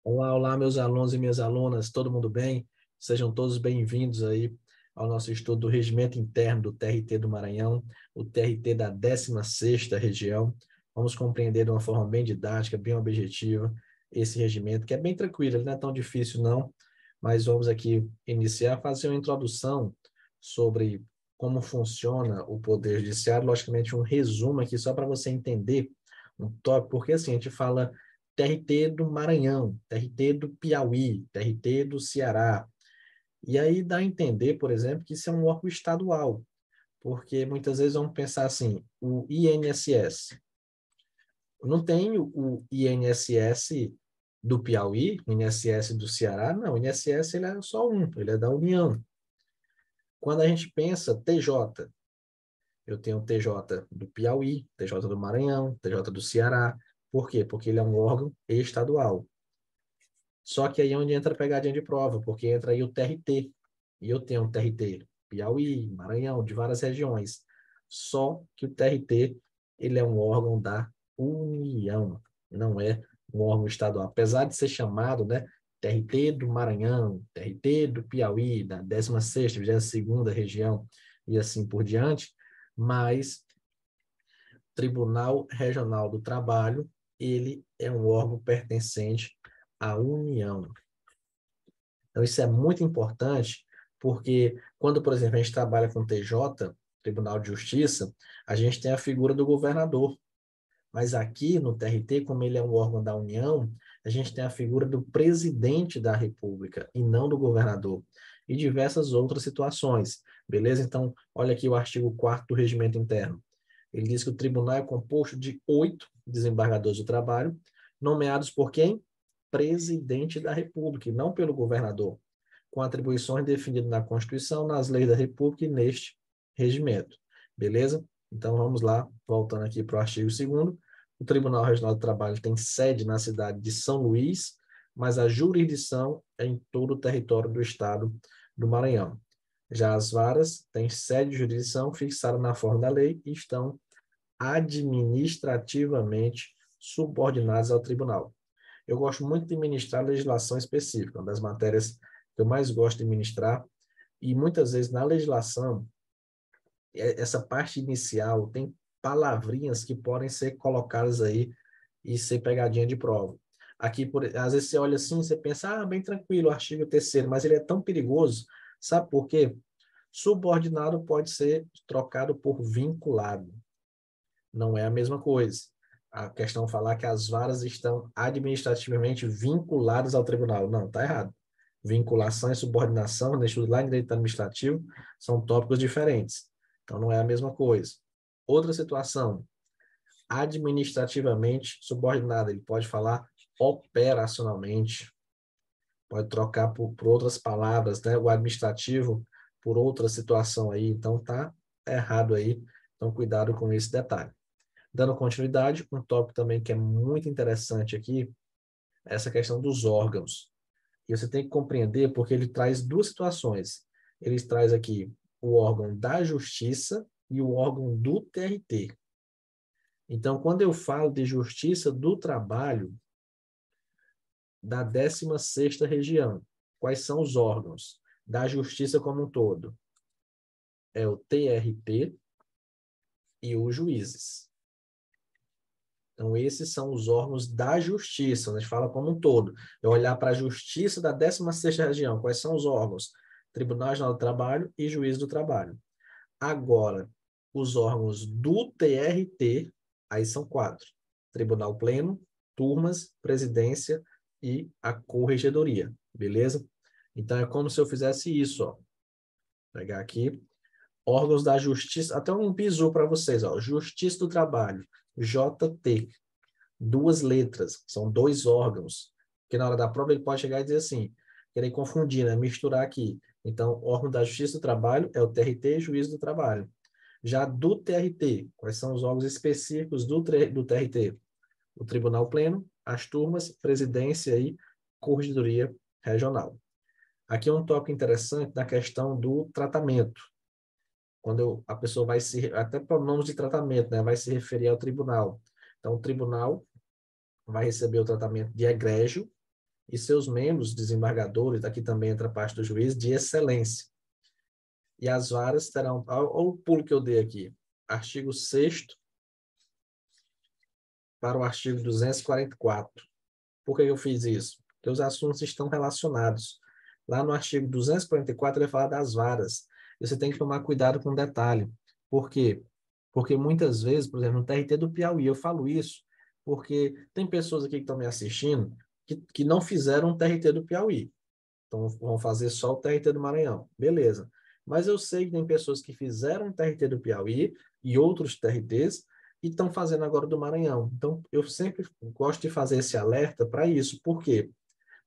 Olá, olá, meus alunos e minhas alunas, todo mundo bem? Sejam todos bem-vindos aí ao nosso estudo do Regimento Interno do TRT do Maranhão, o TRT da 16ª Região. Vamos compreender de uma forma bem didática, bem objetiva, esse regimento, que é bem tranquilo, ele não é tão difícil não, mas vamos aqui iniciar, fazer uma introdução sobre como funciona o Poder Judiciário, logicamente um resumo aqui só para você entender um tópico, porque assim, a gente fala TRT do Maranhão, TRT do Piauí, TRT do Ceará. E aí dá a entender, por exemplo, que isso é um órgão estadual, porque muitas vezes vamos pensar assim, o INSS. Não tem o INSS do Piauí, o INSS do Ceará, não, o INSS ele é só um, ele é da União. Quando a gente pensa TJ, eu tenho o TJ do Piauí, TJ do Maranhão, TJ do Ceará. Por quê? Porque ele é um órgão estadual. Só que aí é onde entra a pegadinha de prova, porque entra aí o TRT. E eu tenho um TRT Piauí, Maranhão, de várias regiões. Só que o TRT, ele é um órgão da União, não é um órgão estadual. Apesar de ser chamado, né, TRT do Maranhão, TRT do Piauí, da 16ª, 22ª região e assim por diante, mas Tribunal Regional do Trabalho, ele é um órgão pertencente à União. Então, isso é muito importante, porque quando, por exemplo, a gente trabalha com TJ, Tribunal de Justiça, a gente tem a figura do governador. Mas aqui no TRT, como ele é um órgão da União, a gente tem a figura do presidente da República e não do governador. E diversas outras situações. Beleza? Então, olha aqui o artigo 4º do Regimento Interno. Ele diz que o tribunal é composto de 8 desembargadores do trabalho, nomeados por quem? Presidente da República, e não pelo governador, com atribuições definidas na Constituição, nas leis da República e neste regimento. Beleza? Então vamos lá, voltando aqui para o artigo 2º. O Tribunal Regional do Trabalho tem sede na cidade de São Luís, mas a jurisdição é em todo o território do estado do Maranhão. Já as varas têm sede de jurisdição fixada na forma da lei e estão administrativamente subordinadas ao tribunal. Eu gosto muito de ministrar legislação específica, uma das matérias que eu mais gosto de ministrar, e muitas vezes na legislação, essa parte inicial tem palavrinhas que podem ser colocadas aí e ser pegadinha de prova. Aqui, às vezes você olha assim, você pensa, bem tranquilo, o artigo 3º, mas ele é tão perigoso, sabe por quê? Subordinado pode ser trocado por vinculado. Não é a mesma coisa. A questão falar que as varas estão administrativamente vinculadas ao tribunal. Não, está errado. Vinculação e subordinação, deixa lá em direito administrativo, são tópicos diferentes. Então, não é a mesma coisa. Outra situação, administrativamente subordinada, ele pode falar operacionalmente, pode trocar por outras palavras, né? O administrativo por outra situação aí. Então, tá errado aí. Então, cuidado com esse detalhe. Dando continuidade, um tópico também que é muito interessante aqui, é essa questão dos órgãos. E você tem que compreender porque ele traz duas situações. Ele traz aqui o órgão da Justiça e o órgão do TRT. Então, quando eu falo de Justiça do Trabalho da 16ª Região, quais são os órgãos da Justiça como um todo? É o TRT e os juízes. Então, esses são os órgãos da justiça, a gente fala como um todo. Eu olhar para a justiça da 16ª região, quais são os órgãos? Tribunal Regional do Trabalho e Juiz do Trabalho. Agora, os órgãos do TRT, aí são 4. Tribunal Pleno, turmas, presidência e a corregedoria, beleza? Então, é como se eu fizesse isso, ó. Vou pegar aqui, órgãos da justiça, até um bizu para vocês, ó. Justiça do Trabalho, JT. 2 letras, são 2 órgãos, que na hora da prova ele pode chegar e dizer assim, querer confundir, né? Misturar aqui. Então, órgão da Justiça do Trabalho é o TRT, Juiz do Trabalho. Já do TRT, quais são os órgãos específicos do TRT? O Tribunal Pleno, as turmas, presidência e corregedoria regional. Aqui é um tópico interessante na questão do tratamento. Quando a pessoa vai se, até pronomes de tratamento, né? Vai se referir ao tribunal. Então, o tribunal vai receber o tratamento de egrégio, e seus membros, desembargadores, aqui também entra a parte do juiz, de excelência. E as varas terão, olha o pulo que eu dei aqui, artigo 6º para o artigo 244. Por que eu fiz isso? Porque os assuntos estão relacionados. Lá no artigo 244, ele fala das varas. Você tem que tomar cuidado com o detalhe. Por quê? Porque muitas vezes, por exemplo, no TRT do Piauí, eu falo isso porque tem pessoas aqui que estão me assistindo que não fizeram o TRT do Piauí. Então, vão fazer só o TRT do Maranhão. Beleza. Mas eu sei que tem pessoas que fizeram o TRT do Piauí e outros TRTs e estão fazendo agora do Maranhão. Então, eu sempre gosto de fazer esse alerta para isso. Por quê?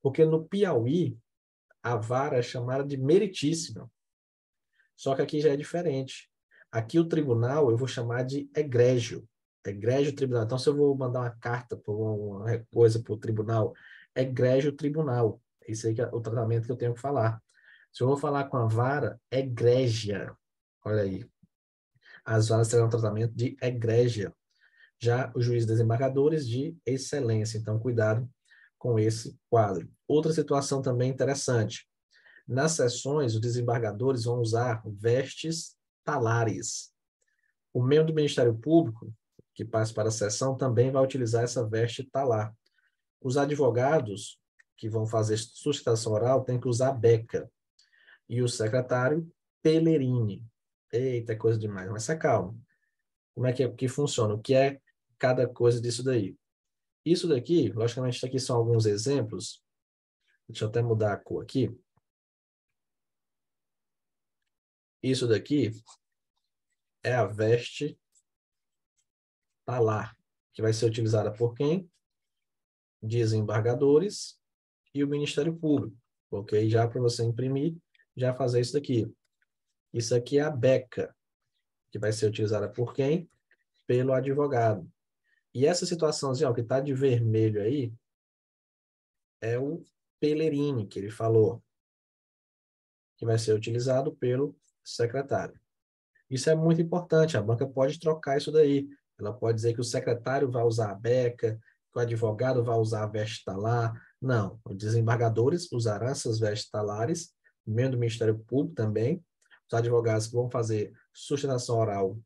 Porque no Piauí, a vara é chamada de meritíssima. Só que aqui já é diferente. Aqui o tribunal eu vou chamar de egrégio. Egrégio tribunal. Então, se eu vou mandar uma carta para uma coisa para o tribunal, egrégio tribunal. Esse aí é o tratamento que eu tenho que falar. Se eu vou falar com a vara, egrégia. Olha aí. As varas terão um tratamento de egrégia. Já os juízes desembargadores de excelência. Então, cuidado com esse quadro. Outra situação também interessante. Nas sessões, os desembargadores vão usar vestes talares. O membro do Ministério Público, que passa para a sessão, também vai utilizar essa veste talar. Os advogados, que vão fazer sustentação oral, têm que usar beca. E o secretário, pelerine. Eita, é coisa demais, mas se calma. Como é que funciona? O que é cada coisa disso daí? Isso daqui, logicamente, aqui são alguns exemplos. Deixa eu até mudar a cor aqui. Isso daqui é a veste talar, que vai ser utilizada por quem? Desembargadores e o Ministério Público. Ok? Já para você imprimir, já fazer isso daqui. Isso aqui é a beca, que vai ser utilizada por quem? Pelo advogado. E essa situaçãozinha, ó, que está de vermelho aí, é o pelerine, que ele falou, que vai ser utilizado pelo secretário. Isso é muito importante, a banca pode trocar isso daí. Ela pode dizer que o secretário vai usar a beca, que o advogado vai usar a veste talar. Não, os desembargadores usarão essas vestes talares, membro do Ministério Público também. Os advogados que vão fazer sustentação oral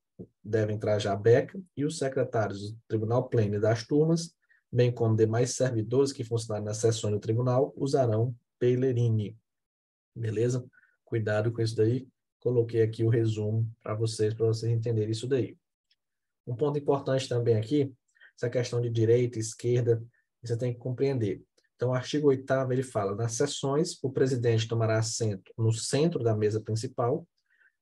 devem trajar a beca e os secretários do Tribunal Pleno e das turmas, bem como demais servidores que funcionarem nas sessões do tribunal, usarão pelerine. Beleza? Cuidado com isso daí. Coloquei aqui o resumo para vocês entenderem isso daí. Um ponto importante também aqui, essa questão de direita e esquerda, você tem que compreender. Então, o artigo 8º, ele fala, nas sessões, o presidente tomará assento no centro da mesa principal,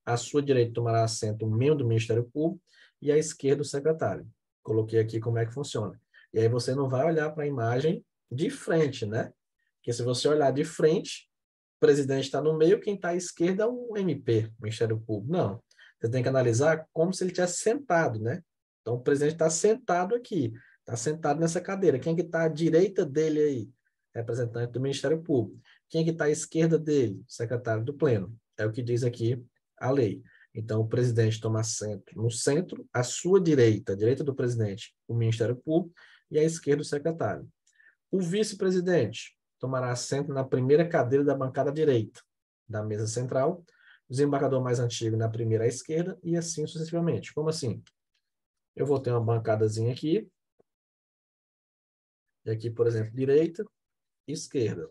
à sua direita tomará assento o membro do Ministério Público e à esquerda o secretário. Coloquei aqui como é que funciona. E aí você não vai olhar para a imagem de frente, né? Porque se você olhar de frente, o presidente está no meio, quem está à esquerda é o MP, o Ministério Público. Não. Você tem que analisar como se ele tivesse sentado, né? Então, o presidente está sentado aqui, está sentado nessa cadeira. Quem é que está à direita dele aí? Representante do Ministério Público. Quem é que está à esquerda dele? Secretário do Pleno. É o que diz aqui a lei. Então, o presidente toma assento no centro, à sua direita, à direita do presidente, o Ministério Público, e à esquerda o secretário. O vice-presidente tomará assento na primeira cadeira da bancada direita da mesa central, o desembargador mais antigo na primeira à esquerda, e assim sucessivamente. Como assim? Eu vou ter uma bancadazinha aqui, e aqui, por exemplo, direita, esquerda.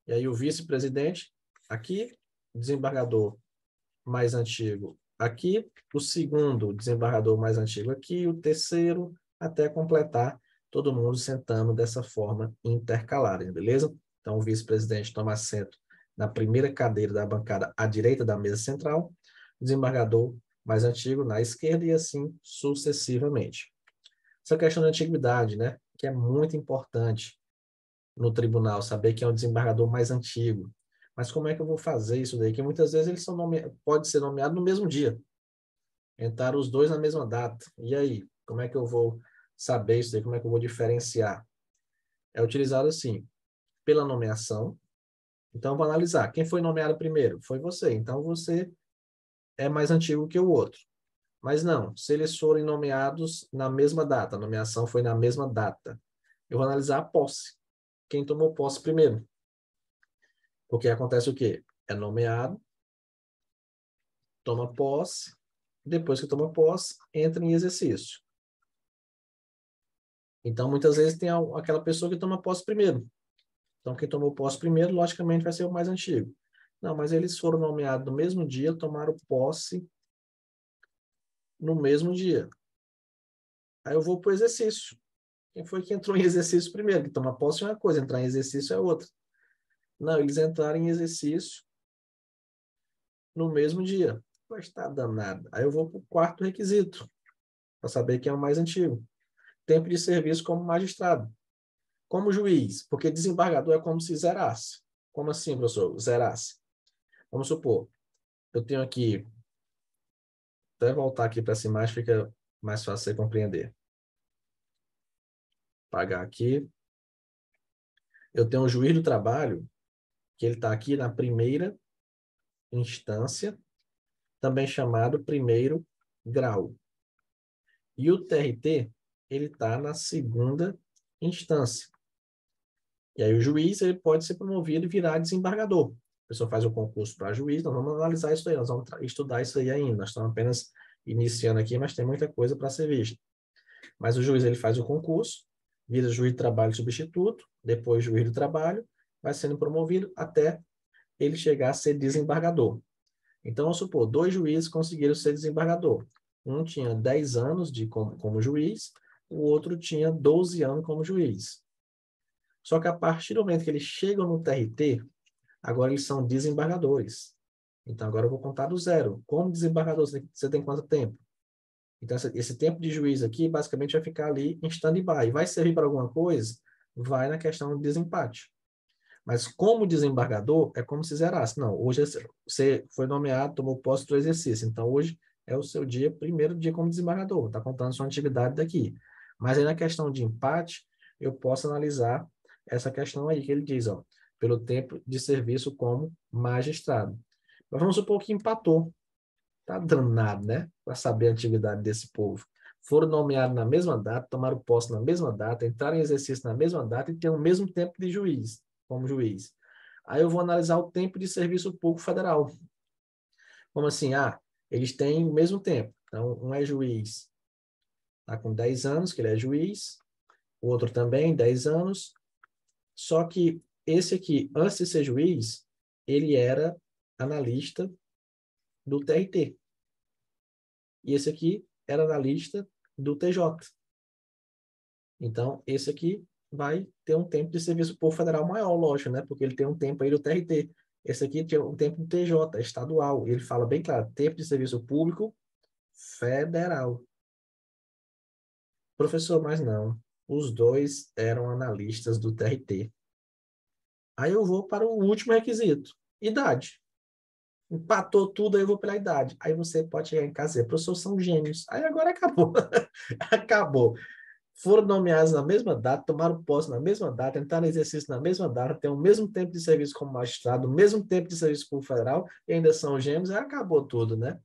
E aí o vice-presidente aqui, desembargador mais antigo aqui, o segundo desembargador mais antigo aqui, o terceiro, até completar todo mundo sentando dessa forma intercalada, beleza? Então, o vice-presidente toma assento na primeira cadeira da bancada à direita da mesa central, o desembargador mais antigo na esquerda e assim sucessivamente. Essa questão da antiguidade, né, que é muito importante no tribunal, saber quem é o desembargador mais antigo. Mas como é que eu vou fazer isso daí? Que muitas vezes eles pode ser nomeado no mesmo dia. Entraram os dois na mesma data. E aí? Como é que eu vou saber isso daí? Como é que eu vou diferenciar? É utilizado assim, pela nomeação. Então, eu vou analisar. Quem foi nomeado primeiro? Foi você. Então, você é mais antigo que o outro. Mas não, se eles forem nomeados na mesma data, a nomeação foi na mesma data, eu vou analisar a posse. quem tomou posse primeiro. Porque acontece o quê? É nomeado, toma posse, depois que toma posse, entra em exercício. Então, muitas vezes tem aquela pessoa que toma posse primeiro. Então, quem tomou posse primeiro, logicamente, vai ser o mais antigo. Não, mas eles foram nomeados no mesmo dia, tomaram posse no mesmo dia. Aí eu vou para o exercício. Quem foi que entrou em exercício primeiro? Que toma posse é uma coisa, entrar em exercício é outra. Não, eles entraram em exercício no mesmo dia. Mas está danado. Aí eu vou para o quarto requisito, para saber quem é o mais antigo. Tempo de serviço como magistrado. Como juiz, porque desembargador é como se zerasse. Como assim, professor? Zerasse. Vamos supor, eu tenho aqui, até voltar aqui para essa imagem, fica mais fácil você compreender. Pagar aqui. Eu tenho o juiz do trabalho, que ele está aqui na primeira instância, também chamado primeiro grau. E o TRT, ele está na segunda instância. E aí o juiz ele pode ser promovido e virar desembargador. A pessoa faz o concurso para juiz, nós vamos analisar isso aí, nós vamos estudar isso aí ainda. Nós estamos apenas iniciando aqui, mas tem muita coisa para ser vista. Mas o juiz ele faz o concurso, vira juiz de trabalho substituto, depois juiz do trabalho, vai sendo promovido até ele chegar a ser desembargador. Então, vamos supor, 2 juízes conseguiram ser desembargador. Um tinha 10 anos como juiz, o outro tinha 12 anos como juiz. Só que a partir do momento que eles chegam no TRT, agora eles são desembargadores. Então, agora eu vou contar do zero. Como desembargador, você tem quanto tempo? Então, esse tempo de juiz aqui, basicamente, vai ficar ali em stand-by. Vai servir para alguma coisa? Vai na questão do desempate. Mas como desembargador, é como se zerasse. Não, hoje você foi nomeado, tomou posse do exercício. Então, hoje é o seu dia, primeiro dia como desembargador. Está contando sua atividade daqui. Mas aí na questão de empate, eu posso analisar essa questão aí que ele diz, ó, pelo tempo de serviço como magistrado. Mas vamos supor que empatou. Tá danado, né? Para saber a atividade desse povo. Foram nomeados na mesma data, tomaram posse na mesma data, entraram em exercício na mesma data e têm o mesmo tempo de juiz, como juiz. Aí eu vou analisar o tempo de serviço público federal. Como assim? Ah, eles têm o mesmo tempo. Então, um é juiz, está com 10 anos, que ele é juiz, o outro também, 10 anos. Só que esse aqui, antes de ser juiz, ele era analista do TRT. E esse aqui era analista do TJ. Então, esse aqui vai ter um tempo de serviço público federal maior, lógico, né? Porque ele tem um tempo aí do TRT. Esse aqui tem um tempo do TJ, estadual. Ele fala bem claro, tempo de serviço público federal. Professor, mas não. Os dois eram analistas do TRT. Aí eu vou para o último requisito, idade. Empatou tudo, aí eu vou pela idade. Aí você pode chegar em casa e dizer, professor, são gêmeos. Aí agora acabou. Acabou. Foram nomeados na mesma data, tomaram posse na mesma data, entraram no exercício na mesma data, têm o mesmo tempo de serviço como magistrado, o mesmo tempo de serviço público federal, e ainda são gêmeos, aí acabou tudo, né?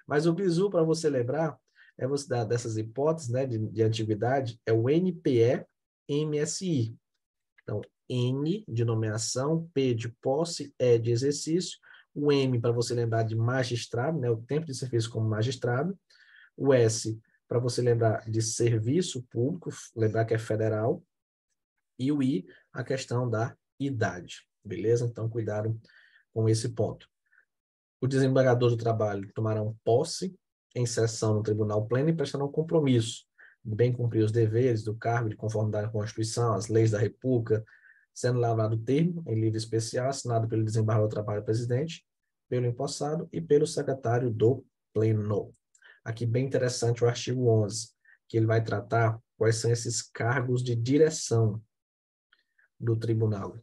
Mas o bizu, para você lembrar, é você dar dessas hipóteses, né, de antiguidade, é o NPE-MSI. Então, N de nomeação, P de posse, E de exercício, o M para você lembrar de magistrado, né, o tempo de serviço como magistrado, o S para você lembrar de serviço público, lembrar que é federal, e o I, a questão da idade, beleza? Então, cuidado com esse ponto. O desembargador do trabalho tomarão posse em sessão no tribunal pleno e prestarão compromisso de bem cumprir os deveres do cargo de conformidade com a Constituição, as leis da República, sendo lavrado termo em livro especial assinado pelo desembargador do trabalho presidente, pelo empossado e pelo secretário do pleno. Aqui bem interessante o artigo 11, que ele vai tratar quais são esses cargos de direção do tribunal.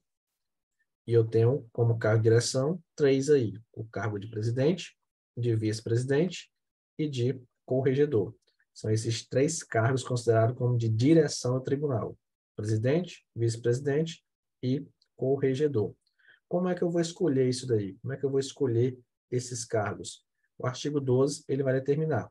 E eu tenho como cargo de direção 3 aí: o cargo de presidente, de vice-presidente e de corregedor. São esses 3 cargos considerados como de direção do tribunal: presidente, vice-presidente e corregedor. Como é que eu vou escolher isso daí? Como é que eu vou escolher esses cargos? O artigo 12, ele vai determinar: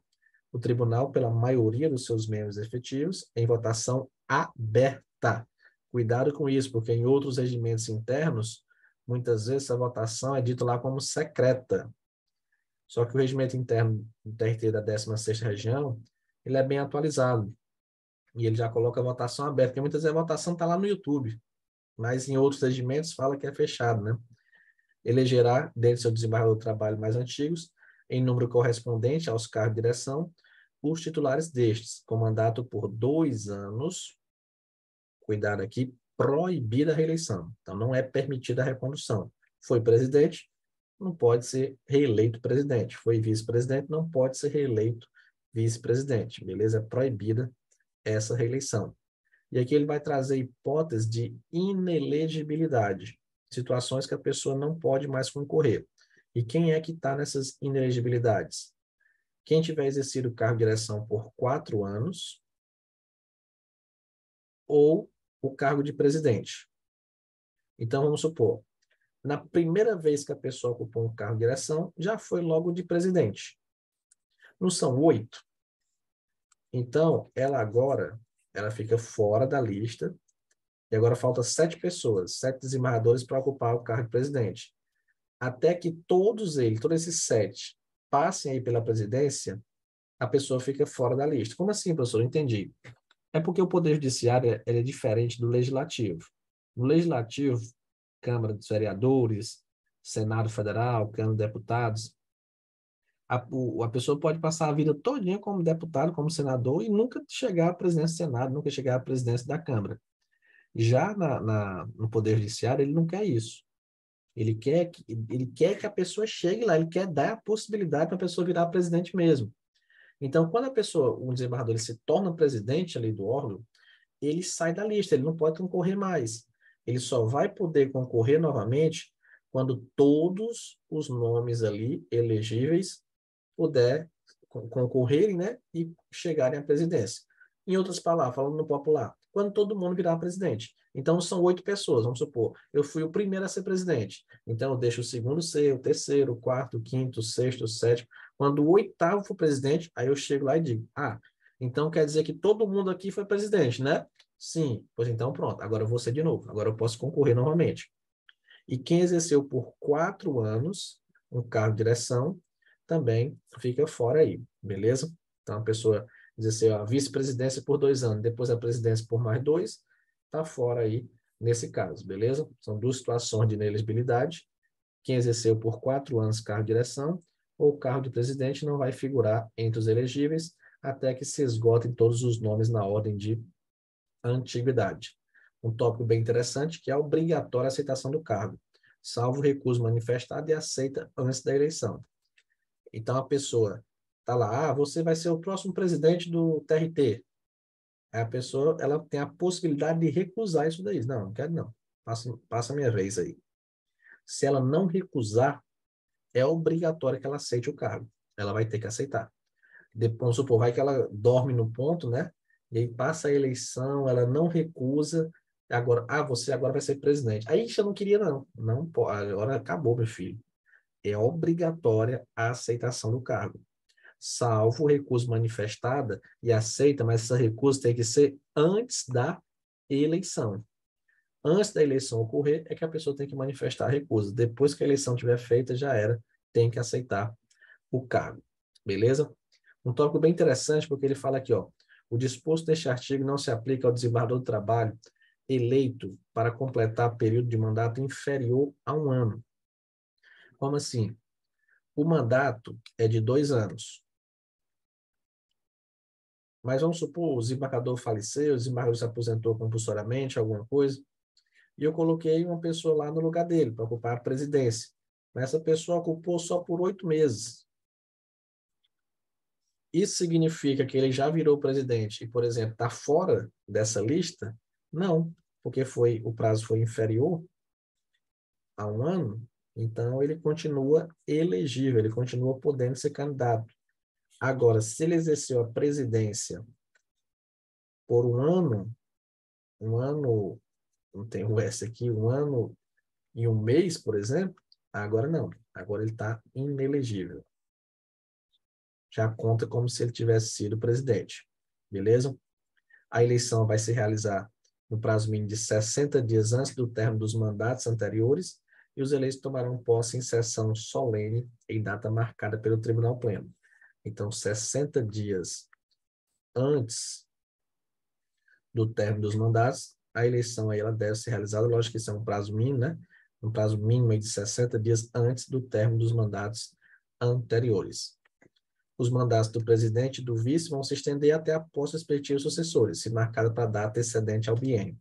o tribunal, pela maioria dos seus membros efetivos, em votação aberta. Cuidado com isso, porque em outros regimentos internos, muitas vezes a votação é dita lá como secreta. Só que o regimento interno do TRT da 16ª Região, ele é bem atualizado. E ele já coloca a votação aberta, porque muitas vezes a votação está lá no YouTube, mas em outros regimentos fala que é fechado, né? Elegerá, dentre seu desembargador do trabalho mais antigos, em número correspondente aos cargos de direção, os titulares destes, com mandato por 2 anos, cuidado aqui, proibida a reeleição. Então, não é permitida a recondução. Foi presidente, não pode ser reeleito presidente. Foi vice-presidente, não pode ser reeleito vice-presidente. Beleza? É proibida essa reeleição. E aqui ele vai trazer hipóteses de inelegibilidade, situações que a pessoa não pode mais concorrer. E quem é que está nessas inelegibilidades? Quem tiver exercido o cargo de direção por 4 anos ou o cargo de presidente. Então, vamos supor, na primeira vez que a pessoa ocupou um cargo de direção, já foi logo de presidente. Não são 8? Então, ela fica fora da lista, e agora falta 7 pessoas, 7 desembargadores para ocupar o cargo de presidente. Até que todos esses 7, passem aí pela presidência, a pessoa fica fora da lista. Como assim, professor? Entendi. É porque o Poder Judiciário ele é diferente do Legislativo. No Legislativo, Câmara dos Vereadores, Senado Federal, Câmara dos Deputados, a pessoa pode passar a vida todinha como deputado, como senador, e nunca chegar à presidência do Senado, nunca chegar à presidência da Câmara. Já no Poder Judiciário, ele não quer isso. Ele quer que a pessoa chegue lá, ele quer dar a possibilidade para a pessoa virar presidente mesmo. Então, quando um desembargador ele se torna presidente ali do órgão, ele sai da lista, ele não pode concorrer mais. Ele só vai poder concorrer novamente quando todos os nomes ali elegíveis puder concorrerem, né, e chegarem à presidência. Em outras palavras, falando no popular, quando todo mundo virar presidente. Então, são 8 pessoas, vamos supor. Eu fui o primeiro a ser presidente. Então, eu deixo o segundo ser, o terceiro, o quarto, o quinto, o sexto, o sétimo. Quando o 8º for presidente, aí eu chego lá e digo, então quer dizer que todo mundo aqui foi presidente, né? Sim. Pois então, pronto. Agora eu vou ser de novo. Agora eu posso concorrer novamente. E quem exerceu por 4 anos um cargo de direção também fica fora aí, beleza? Então, a pessoa exerceu a vice-presidência por 2 anos, depois a presidência por mais 2, está fora aí nesse caso, beleza? São 2 situações de inelegibilidade. Quem exerceu por 4 anos cargo de direção ou cargo de presidente não vai figurar entre os elegíveis até que se esgotem todos os nomes na ordem de antiguidade. Um tópico bem interessante que é a obrigatória aceitação do cargo, salvo recuso manifestado e aceita antes da eleição. Então a pessoa está lá, você vai ser o próximo presidente do TRT. Aí a pessoa ela tem a possibilidade de recusar isso daí. Não, não quero não. Passa a minha vez aí. Se ela não recusar, é obrigatório que ela aceite o cargo. Ela vai ter que aceitar. Depois, vamos supor, vai que ela dorme no ponto, né? E aí passa a eleição, ela não recusa. Agora, você agora vai ser presidente. Aí eu não queria, não. Não pode, agora acabou, meu filho. É obrigatória a aceitação do cargo. Salvo recuso manifestada e aceita, mas essa recusa tem que ser antes da eleição. Antes da eleição ocorrer, é que a pessoa tem que manifestar a recusa. Depois que a eleição estiver feita, já era, tem que aceitar o cargo. Beleza? Um tópico bem interessante, porque ele fala aqui, ó, o disposto deste artigo não se aplica ao desembargador do trabalho eleito para completar período de mandato inferior a 1 ano. Como assim? O mandato é de 2 anos. Mas vamos supor, o desembargador faleceu, o desembargador se aposentou compulsoriamente, alguma coisa, e eu coloquei uma pessoa lá no lugar dele, para ocupar a presidência. Mas essa pessoa ocupou só por 8 meses. Isso significa que ele já virou presidente e, por exemplo, está fora dessa lista? Não, porque o prazo foi inferior a 1 ano, então ele continua elegível, ele continua podendo ser candidato. Agora, se ele exerceu a presidência por 1 ano, não tem o S aqui, 1 ano e 1 mês, por exemplo, agora não, agora ele está inelegível. Já conta como se ele tivesse sido presidente, beleza? A eleição vai se realizar no prazo mínimo de 60 dias antes do término dos mandatos anteriores, e os eleitos tomarão posse em sessão solene em data marcada pelo Tribunal Pleno. Então, 60 dias antes do término dos mandatos, a eleição aí ela deve ser realizada, lógico que isso é um prazo mínimo, né? Um prazo mínimo aí de 60 dias antes do término dos mandatos anteriores. Os mandatos do presidente e do vice vão se estender até a posse dos respectivos sucessores, se marcada para a data excedente ao biênio.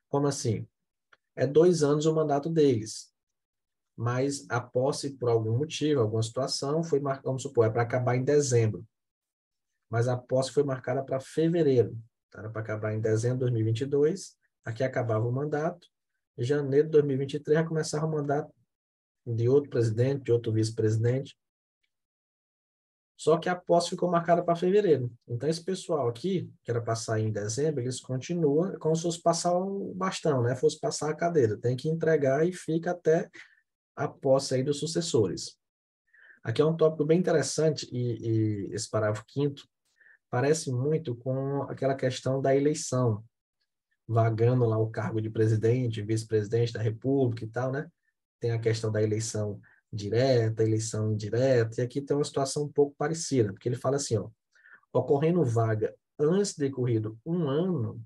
Como assim? É 2 anos o mandato deles, mas a posse, por algum motivo, alguma situação, foi marcada, vamos supor, é para acabar em dezembro, mas a posse foi marcada para fevereiro, tá? Era para acabar em dezembro de 2022, aqui acabava o mandato, em janeiro de 2023 já começava o mandato de outro presidente, de outro vice-presidente, só que a posse ficou marcada para fevereiro. Então, esse pessoal aqui, que era para sair em dezembro, eles continuam como se fosse passar o bastão, né? Fosse passar a cadeira. Tem que entregar e fica até a posse aí dos sucessores. Aqui é um tópico bem interessante e esse parágrafo 5º parece muito com aquela questão da eleição, vagando lá o cargo de presidente, vice-presidente da República e tal, né? Tem a questão da eleição direta, eleição indireta, e aqui tem uma situação um pouco parecida, porque ele fala assim, ó, ocorrendo vaga antes de decorrido 1 ano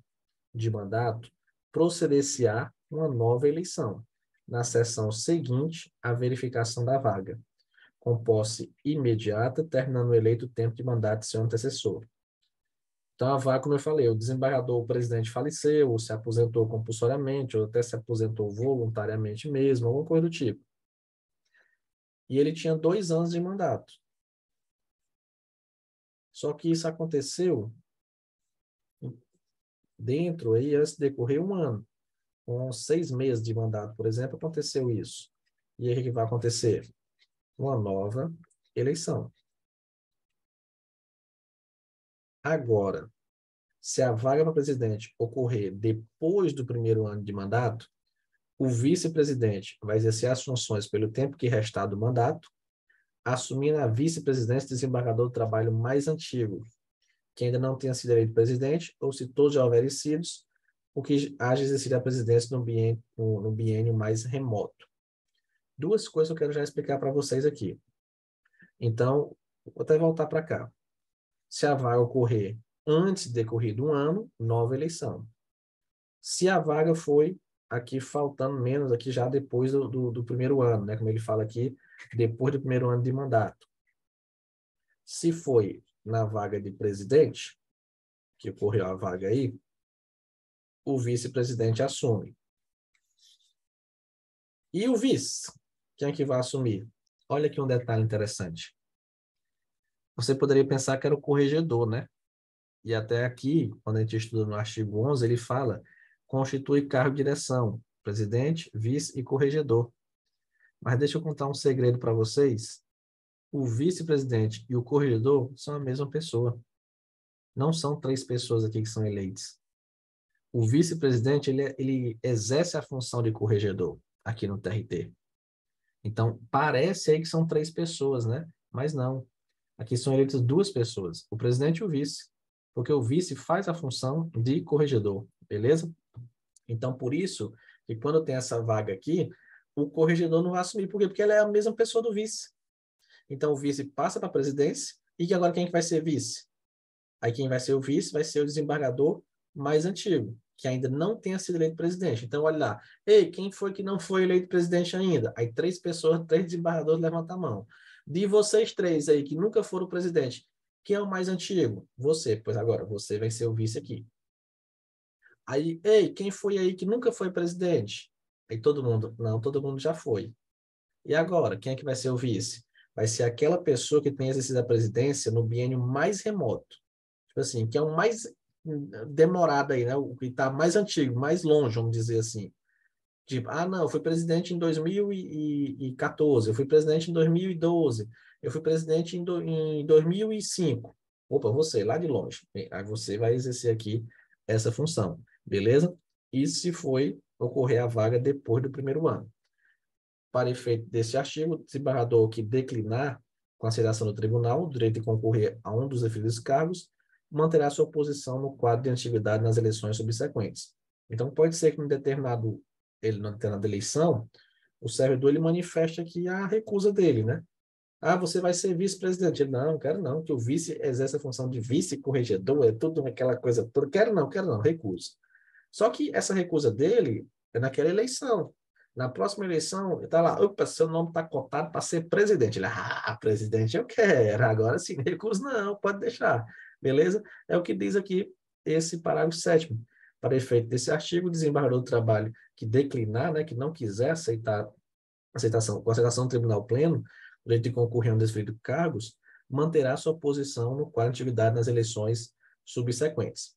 de mandato, proceder-se-á uma nova eleição, na sessão seguinte à verificação da vaga, com posse imediata, terminando eleito o tempo de mandato de seu antecessor. Então, a vaga, como eu falei, o desembargador, o presidente faleceu, ou se aposentou compulsoriamente, ou até se aposentou voluntariamente mesmo, alguma coisa do tipo. E ele tinha 2 anos de mandato. Só que isso aconteceu dentro aí, antes de decorrer 1 ano. Com 6 meses de mandato, por exemplo, aconteceu isso. E aí o que vai acontecer? Uma nova eleição. Agora, se a vaga para presidente ocorrer depois do 1º ano de mandato, o vice-presidente vai exercer as funções pelo tempo que restar do mandato, assumindo a vice-presidência do desembargador do trabalho mais antigo, que ainda não tenha sido eleito presidente, ou se todos já houverem sido, o que haja exercido a presidência no biênio mais remoto. 2 coisas que eu quero já explicar para vocês aqui. Então, vou até voltar para cá. Se a vaga ocorrer antes de decorrido 1 ano, nova eleição. Se a vaga foi aqui faltando menos, aqui já depois do 1º ano, né? Como ele fala aqui, depois do 1º ano de mandato. Se foi na vaga de presidente, que ocorreu a vaga aí, o vice-presidente assume. E o vice? Quem é que vai assumir? Olha aqui um detalhe interessante. Você poderia pensar que era o corregedor, né? E até aqui, quando a gente estuda no artigo 11, ele fala, constitui cargo de direção, presidente, vice e corregedor. Mas deixa eu contar um segredo para vocês. O vice-presidente e o corregedor são a mesma pessoa. Não são 3 pessoas aqui que são eleitas. O vice-presidente, ele exerce a função de corregedor aqui no TRT. Então, parece aí que são 3 pessoas, né? Mas não. Aqui são eleitas 2 pessoas, o presidente e o vice. Porque o vice faz a função de corregedor, beleza? Então, por isso, que quando tem essa vaga aqui, o corregedor não vai assumir. Por quê? Porque ele é a mesma pessoa do vice. Então, o vice passa para a presidência, e agora quem que vai ser vice? Aí quem vai ser o vice vai ser o desembargador mais antigo, que ainda não tenha sido eleito presidente. Então, olha lá. Ei, quem foi que não foi eleito presidente ainda? Aí 3 pessoas, 3 desembargadores levantam a mão. De vocês 3 aí, que nunca foram presidente, quem é o mais antigo? Você. Pois agora, você vai ser o vice aqui. Aí, ei, quem foi aí que nunca foi presidente? Aí todo mundo, não, todo mundo já foi. E agora, quem é que vai ser o vice? Vai ser aquela pessoa que tem exercido a presidência no biênio mais remoto. Tipo assim, que é o mais demorado aí, né? O que está mais antigo, mais longe, vamos dizer assim. Tipo, não, eu fui presidente em 2014, eu fui presidente em 2012, eu fui presidente em 2005. Opa, você, lá de longe. Aí você vai exercer aqui essa função, beleza? Isso se foi ocorrer a vaga depois do 1º ano. Para efeito desse artigo, o desembargador que declinar consideração do tribunal o direito de concorrer a um dos referidos cargos manterá sua posição no quadro de antiguidade nas eleições subsequentes. Então, pode ser que em determinada eleição, o servidor ele manifeste aqui a recusa dele, né? Ah, você vai ser vice-presidente. Ele, não, quero não, que o vice exerce a função de vice-corregedor, é tudo aquela coisa toda. Quero não, recuso. Só que essa recusa dele é naquela eleição. Na próxima eleição, está lá, opa, seu nome está cotado para ser presidente. Ele, presidente, eu quero. Agora sim, recuso não, pode deixar. Beleza? É o que diz aqui esse parágrafo 7º. Para efeito desse artigo, o desembargador do trabalho que declinar, né, que não quiser consideração do tribunal pleno, o direito de concorrer a um desfile de cargos, manterá sua posição no quadro de atividade nas eleições subsequentes.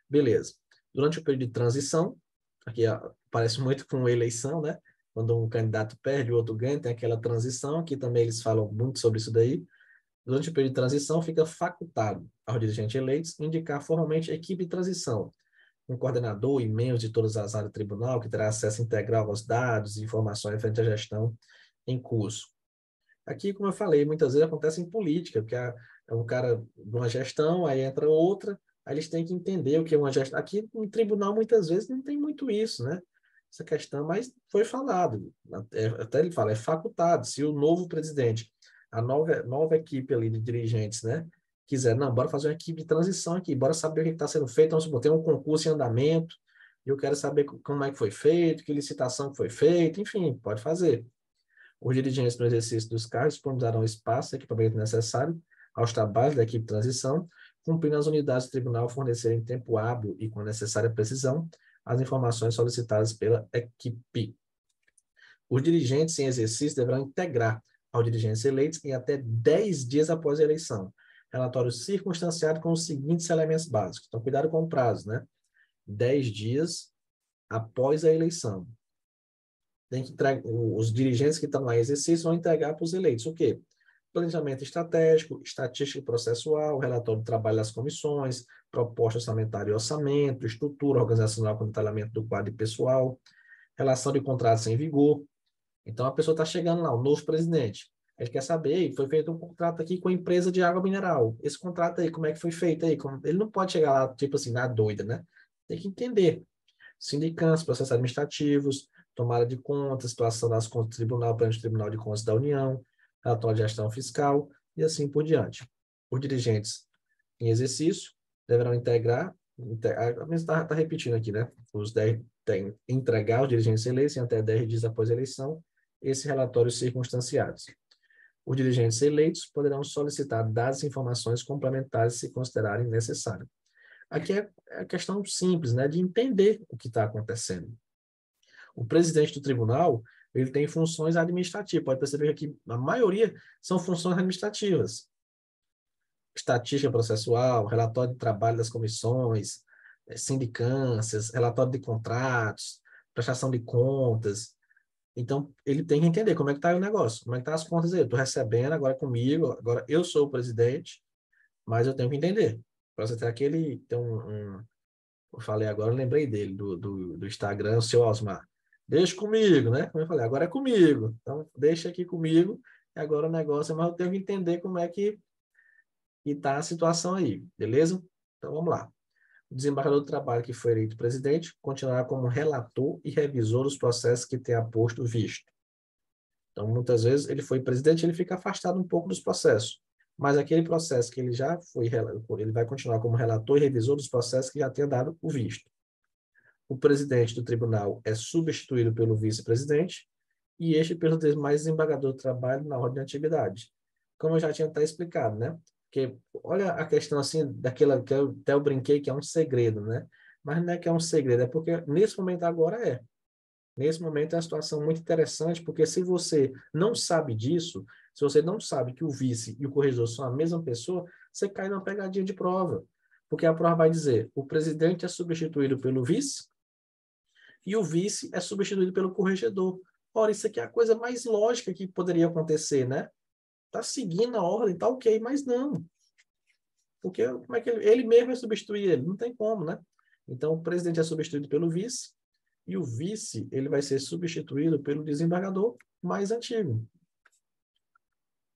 Beleza. Durante o período de transição, aqui ó, parece muito com eleição, né? Quando um candidato perde, o outro ganha, tem aquela transição, aqui também eles falam muito sobre isso daí. Durante o período de transição, fica facultado aos dirigentes eleitos indicar formalmente a equipe de transição, um coordenador e membros de todas as áreas do tribunal, que terá acesso integral aos dados e informações referentes à gestão em curso. Aqui, como eu falei, muitas vezes acontece em política, porque é um cara de uma gestão, aí entra outra, aí eles têm que entender o que é uma gestão. Aqui no tribunal, muitas vezes, não tem muito isso, né? Essa questão, mas foi falado. Até ele fala, é facultado. Se o novo presidente, a nova equipe ali de dirigentes, né, quiser, não, bora fazer uma equipe de transição aqui, bora saber o que está sendo feito, vamos supor, tem um concurso em andamento, e eu quero saber como é que foi feito, que licitação foi feita, enfim, pode fazer. Os dirigentes no exercício dos cargos disponibilizarão espaço e equipamento necessário aos trabalhos da equipe de transição, cumprindo as unidades do tribunal fornecerem em tempo hábil e com a necessária precisão as informações solicitadas pela equipe. Os dirigentes em exercício deverão integrar aos dirigentes eleitos em até 10 dias após a eleição. Relatório circunstanciado com os seguintes elementos básicos. Então, cuidado com o prazo, né? 10 dias após a eleição. Tem que os dirigentes que estão lá em exercício vão entregar para os eleitos o quê? Planejamento estratégico, estatística processual, relatório de trabalho das comissões, proposta orçamentária e orçamento, estrutura organizacional com detalhamento do quadro pessoal, relação de contratos em vigor. Então, a pessoa está chegando lá, o novo presidente. Ele quer saber, foi feito um contrato aqui com a empresa de água mineral. Esse contrato aí, como é que foi feito aí? Ele não pode chegar lá, tipo assim, na doida, né? Tem que entender. Sindicância, processos administrativos, tomada de contas, situação das contas do tribunal perante o Tribunal de Contas da União, relatório de gestão fiscal e assim por diante. Os dirigentes em exercício deverão está repetindo aqui, né? Os 10 entregar os dirigentes eleitos em até 10 dias após a eleição esse relatório circunstanciados. Os dirigentes eleitos poderão solicitar dados e informações complementares se considerarem necessário. Aqui é a questão simples, né, de entender o que está acontecendo. O presidente do tribunal, ele tem funções administrativas. Pode perceber que a maioria são funções administrativas. Estatística processual, relatório de trabalho das comissões, sindicâncias, relatório de contratos, prestação de contas. Então, ele tem que entender como é que está o negócio, como é que estão as contas aí. Eu estou recebendo, agora é comigo, agora eu sou o presidente, mas eu tenho que entender. Para você ter aquele, tem eu falei agora, eu lembrei dele, do Instagram, o seu Osmar. Deixa comigo, né? Como eu falei, agora é comigo. Então, deixa aqui comigo, e agora o negócio, mas eu tenho que entender como é que está a situação aí, beleza? Então, vamos lá. O desembargador do trabalho que foi eleito presidente continuará como relator e revisor dos processos que tenha posto visto. Então, muitas vezes, ele foi presidente, ele fica afastado um pouco dos processos. Mas aquele processo que ele já foi, ele vai continuar como relator e revisor dos processos que já tenha dado o visto. O presidente do tribunal é substituído pelo vice-presidente e este pelo mais desembargador do trabalho na ordem de atividade. Como eu já tinha até explicado, né? Porque olha a questão assim, daquela que eu até eu brinquei que é um segredo, né? Mas não é que é um segredo, é porque nesse momento agora é. Nesse momento é uma situação muito interessante, porque se você não sabe disso, se você não sabe que o vice e o corregedor são a mesma pessoa, você cai numa pegadinha de prova. Porque a prova vai dizer, o presidente é substituído pelo vice e o vice é substituído pelo corregedor. Ora, isso aqui é a coisa mais lógica que poderia acontecer, né? Tá seguindo a ordem, tá ok, mas não. Porque como é que ele mesmo vai substituir ele? Não tem como, né? Então, o presidente é substituído pelo vice, e o vice ele vai ser substituído pelo desembargador mais antigo.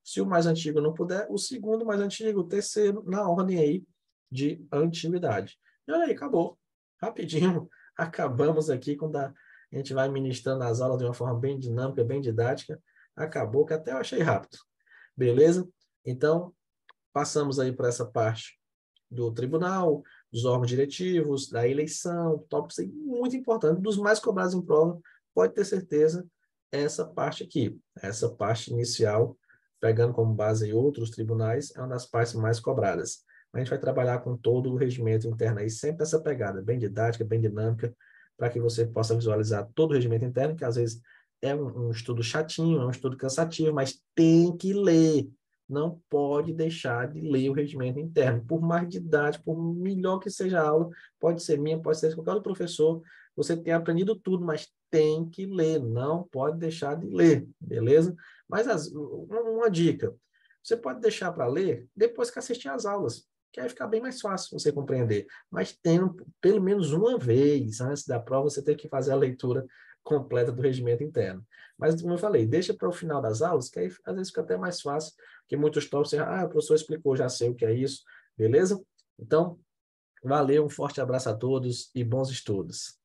Se o mais antigo não puder, o segundo mais antigo, o terceiro, na ordem aí de antiguidade. E olha aí, acabou. Rapidinho. acabamos aqui quando a gente vai ministrando as aulas de uma forma bem dinâmica, bem didática. Acabou que até eu achei rápido. Beleza? Então, passamos aí por essa parte do tribunal, dos órgãos diretivos, da eleição, tópicos aí muito importantes, dos mais cobrados em prova, pode ter certeza, essa parte aqui, essa parte inicial, pegando como base aí outros tribunais, é uma das partes mais cobradas. A gente vai trabalhar com todo o regimento interno aí, sempre essa pegada, bem didática, bem dinâmica, para que você possa visualizar todo o regimento interno, que às vezes é um estudo chatinho, é um estudo cansativo, mas tem que ler. Não pode deixar de ler o regimento interno. Por mais didático, por melhor que seja a aula, pode ser minha, pode ser de qualquer outro professor, você tem aprendido tudo, mas tem que ler, não pode deixar de ler, beleza? Mas uma dica, você pode deixar para ler depois que assistir às aulas, que aí fica bem mais fácil você compreender. Mas tem pelo menos uma vez antes da prova, você tem que fazer a leitura completa do regimento interno. Mas, como eu falei, deixa para o final das aulas, que aí às vezes fica até mais fácil, porque muitos tópicos, o professor explicou, já sei o que é isso, beleza? Então, valeu, um forte abraço a todos e bons estudos.